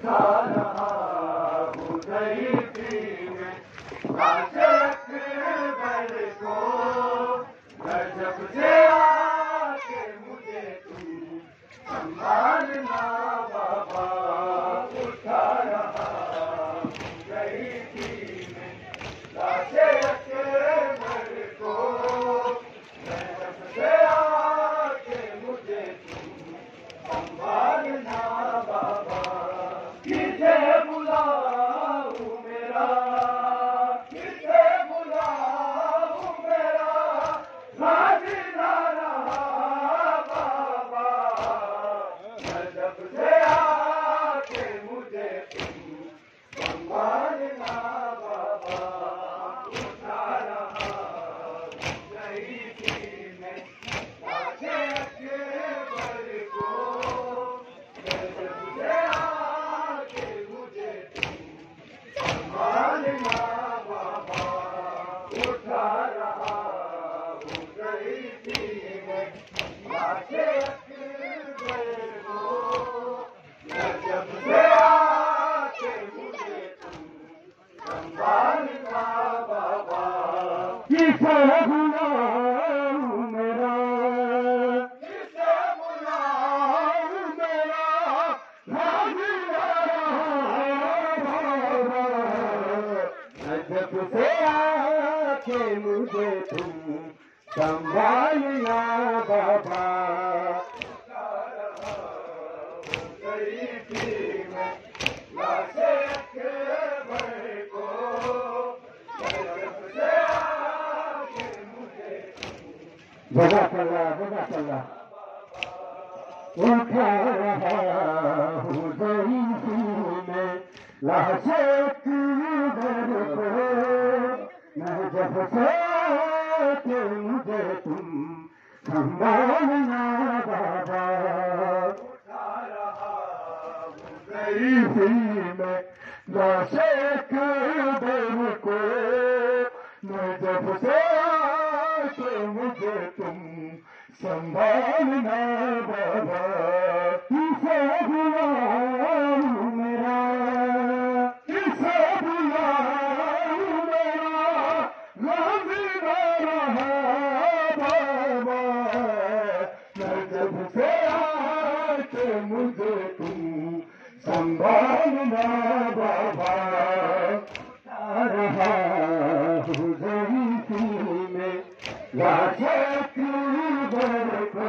उठा रहा हूँ ज़ईफ़ी में लाशे अकबर को। गजब से आके मुझे तुम संभालना बाबा। उठा रहा हूँ ज़ईफ़ी में लाशे अकबर को। गजब से आके मुझे तुम संभालना बाबा। किसे बुलाऊं मेरा, किसे बुलाऊं मेरा, राज ना रहा बाबा। गजब से आके मुझे तुम संभालना बाबा। उठा रहा हूँ ज़ईफ़ी में लाशे अकबर को। गजब से आके मुझे तुम संभालना बाबा। उठा रहा हूँ ज़ईफ़ी में लाशे अकबर को। गजब से आके मुझे तुम संभालना बाबा। किसे बुलाऊं मेरा, किसे बुलाऊं मेरा, राज ना रहा। गजब से आके मुझे तुम संभालना बाबा। उठा रहा हूँ ज़ईफ़ी में लाशे अकबर को। गजब से आके मुझे जज़ाकल्लाह उठा रहा हूँ ज़ईफ़ी में लाशे अकबर को। गजब से आके मुझे तुम संभालना बाबा। उठा रहा हूँ ज़ईफ़ी में लाशे अकबर को। गजब से आके मुझे तुम संभालना बाबा। किसे बुलाऊं मेरा, किसे बुलाऊं मेरा, राज ना रहा बाबा। गजब से आके मुझे तुम संभालना बाबा। उठा रहा हूँ ज़ईफ़ी में लाशे अकबर को।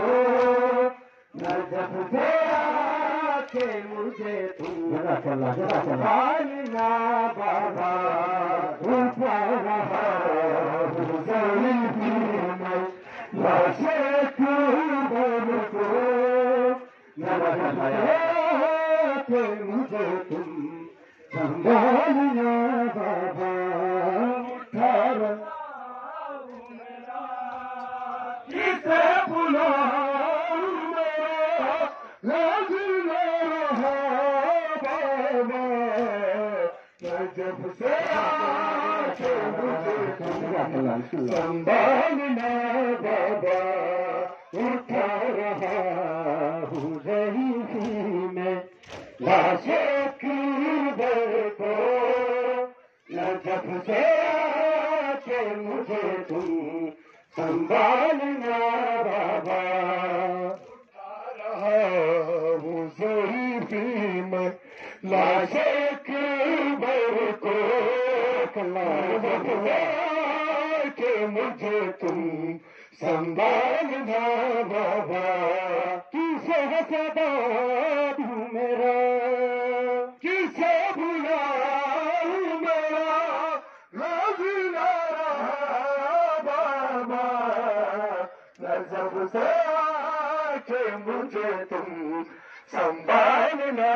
गजब से आके मुझे तुम संभालना बाबा। उठा रहा हूँ ज़ईफ़ी में लाशे अकबर को। गजब से आके मुझे तुम संभालना बाबा। उठा रहा हूँ मेरा, किसे बुलाऊं मेरा, राज ना रहा बाबा। गजब से आके मुझे तुम संभालना बाबा। उठा रहा हूँ ज़ईफ़ी में लाशे अकबर को। गजब से आके मुझे तुम संभालना बाबा। उठा रहा हूँ ज़ईफ़ी में लाशे अकबर को। गजब से आके मुझे तुम संभालना बाबा। किसे सदा दूं मेरा, किसे बुलाऊं मेरा, राज ना रहा बाबा। गजब से आके मुझे तुम संभालना